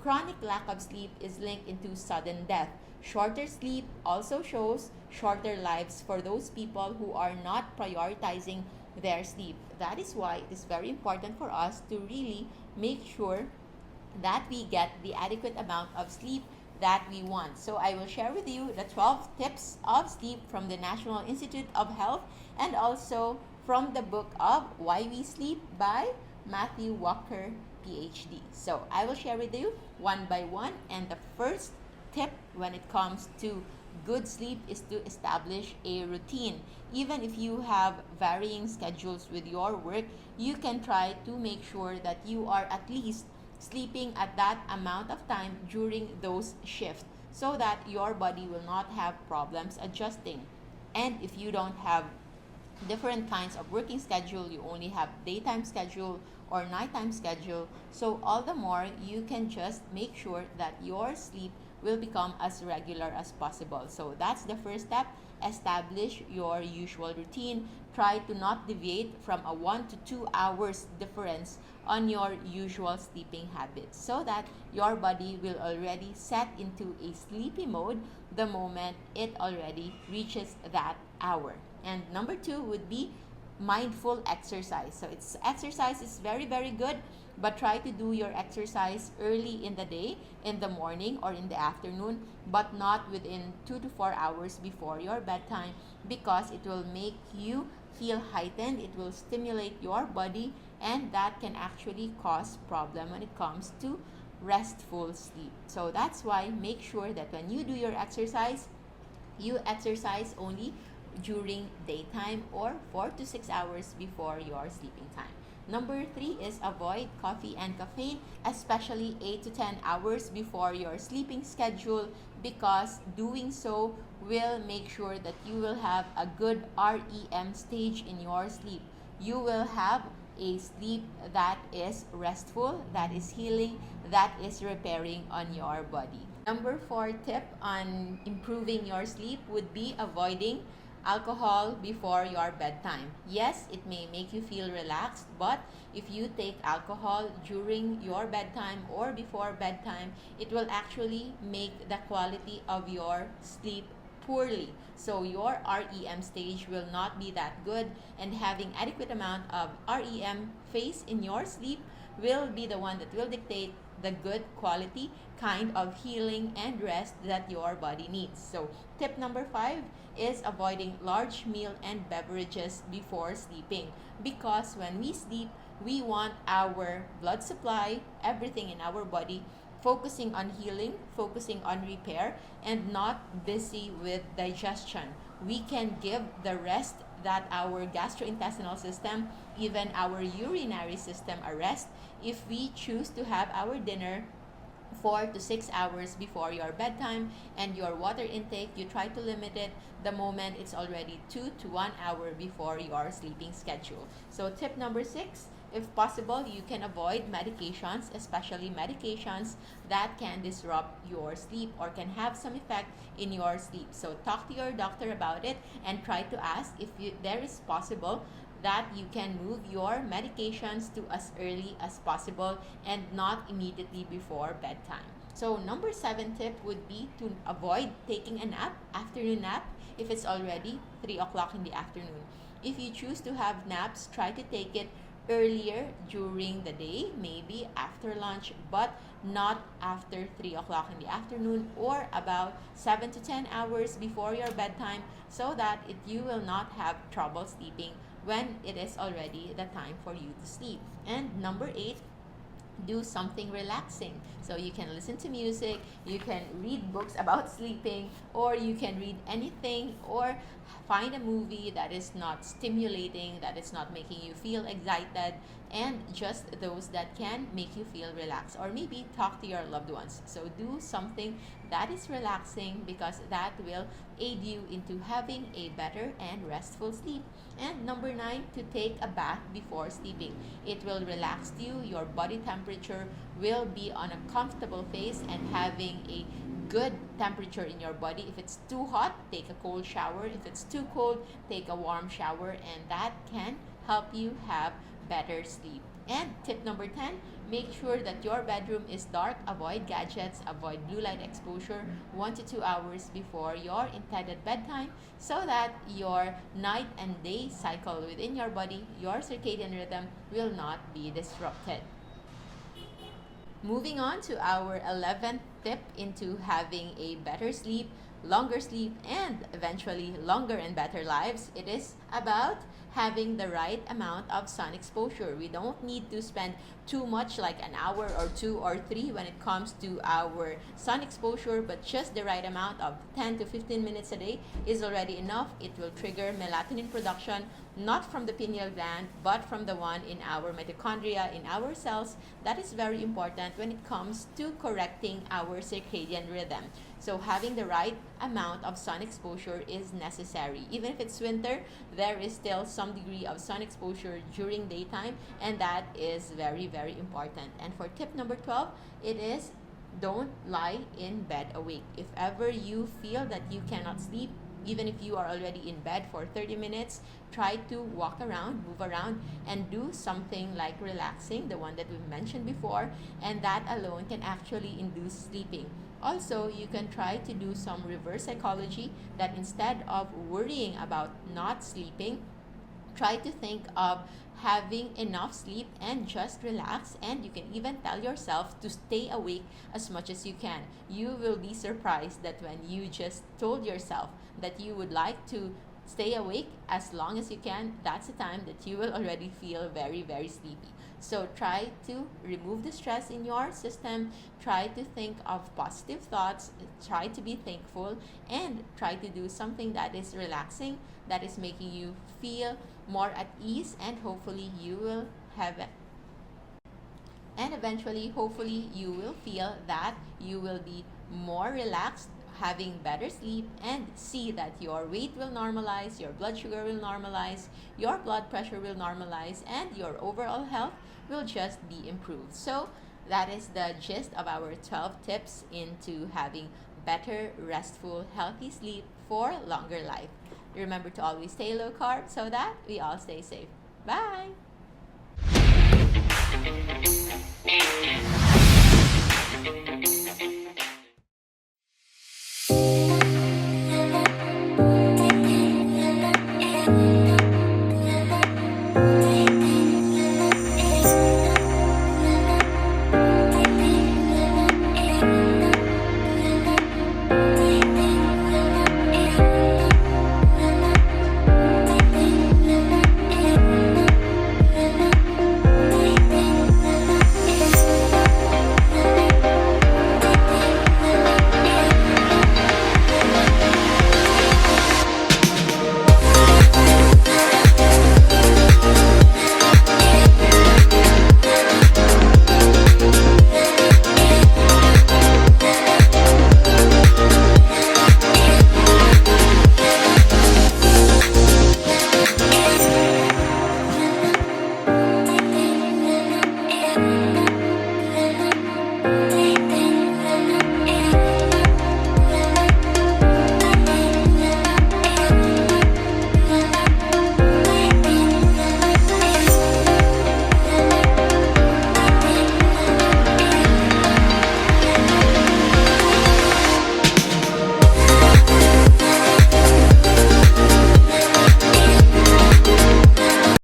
chronic lack of sleep is linked into sudden death. Shorter sleep also shows shorter lives for those people who are not prioritizing their sleep. That is why it is very important for us to really make sure that we get the adequate amount of sleep that we want. So I will share with you the 12 tips of sleep from the National Institute of Health and also from the book of Why We Sleep by Matthew Walker, PhD. So I will share with you one by one, and the first tip when it comes to good sleep is to establish a routine. Even if you have varying schedules with your work, you can try to make sure that you are at least sleeping at that amount of time during those shifts so that your body will not have problems adjusting. And if you don't have different kinds of working schedule, you only have daytime schedule or nighttime schedule, so all the more you can just make sure that your sleep will become as regular as possible. So that's the first step. Establish your usual routine. Try to not deviate from a 1 to 2 hours difference on your usual sleeping habits so that your body will already set into a sleepy mode the moment it already reaches that hour. And number 2 would be mindful exercise. So exercise is very good, but try to do your exercise early in the day, in the morning or in the afternoon, but not within 2 to 4 hours before your bedtime, because it will make you feel heightened, it will stimulate your body, and that can actually cause problem when it comes to restful sleep. So that's why make sure that when you do your exercise, you exercise only during daytime or 4 to 6 hours before your sleeping time. Number 3 is avoid coffee and caffeine, especially 8 to 10 hours before your sleeping schedule, because doing so will make sure that you will have a good REM stage in your sleep. You will have a sleep that is restful, that is healing, that is repairing on your body. Number 4 tip on improving your sleep would be avoiding alcohol before your bedtime. Yes, it may make you feel relaxed, but if you take alcohol during your bedtime or before bedtime, it will actually make the quality of your sleep poorly. So your REM stage will not be that good, and having adequate amount of REM phase in your sleep will be the one that will dictate the good quality kind of healing and rest that your body needs. So tip number 5 is avoiding large meal and beverages before sleeping, because when we sleep, we want our blood supply, everything in our body, focusing on healing, focusing on repair, and not busy with digestion. We can give the rest that our gastrointestinal system, even our urinary system, a rest if we choose to have our dinner 4 to 6 hours before your bedtime. And your water intake, you try to limit it the moment it's already 2 to 1 hour before your sleeping schedule. So tip number 6, if possible, you can avoid medications, especially medications that can disrupt your sleep or can have some effect in your sleep. So talk to your doctor about it and try to ask if there is possible that you can move your medications to as early as possible and not immediately before bedtime. So number 7 tip would be to avoid taking a nap, afternoon nap, if it's already 3 o'clock in the afternoon. If you choose to have naps, try to take it earlier during the day, maybe after lunch, but not after 3 o'clock in the afternoon, or about 7 to 10 hours before your bedtime, so that you will not have trouble sleeping when it is already the time for you to sleep. And number 8, do something relaxing. So you can listen to music, you can read books about sleeping, or you can read anything, or find a movie that is not stimulating, that is not making you feel excited, and just those that can make you feel relaxed, or maybe talk to your loved ones. So do something that is relaxing, because that will aid you into having a better and restful sleep. And number 9, to take a bath before sleeping. It will relax you, your body temperature will be on a comfortable phase and having a good temperature in your body. If it's too hot, take a cold shower. If it's too cold, take a warm shower, and that can help you have better sleep. And tip number 10, Make sure that your bedroom is dark. Avoid gadgets. Avoid blue light exposure 1 to 2 hours before your intended bedtime so that your night and day cycle within your body, your circadian rhythm, will not be disrupted. Moving on to our 11th tip into having a better sleep, longer sleep, and eventually longer and better lives, it is about having the right amount of sun exposure. We don't need to spend too much, like an hour or 2 or 3 when it comes to our sun exposure, but just the right amount of 10 to 15 minutes a day is already enough. It will trigger melatonin production, not from the pineal gland, but from the one in our mitochondria, in our cells. That is very important when it comes to correcting our circadian rhythm. So having the right amount of sun exposure is necessary. Even if it's winter, there is still some degree of sun exposure during daytime, and that is very, very important. And for tip number 12, it is don't lie in bed awake. If ever you feel that you cannot sleep, even if you are already in bed for 30 minutes, try to walk around, move around, and do something like relaxing, the one that we mentioned before, and that alone can actually induce sleeping. Also, you can try to do some reverse psychology, that instead of worrying about not sleeping, try to think of having enough sleep and just relax. And you can even tell yourself to stay awake as much as you can. You will be surprised that when you just told yourself that you would like to stay awake as long as you can, that's the time that you will already feel very, very sleepy. So try to remove the stress in your system, try to think of positive thoughts, try to be thankful, and try to do something that is relaxing, that is making you feel more at ease, and hopefully you will have it. And eventually, hopefully, you will feel that you will be more relaxed, having better sleep, and see that your weight will normalize, your blood sugar will normalize, your blood pressure will normalize, and your overall health will just be improved. So that is the gist of our 12 tips into having better, restful, healthy sleep for longer life. Remember to always stay low carb so that we all stay safe. Bye!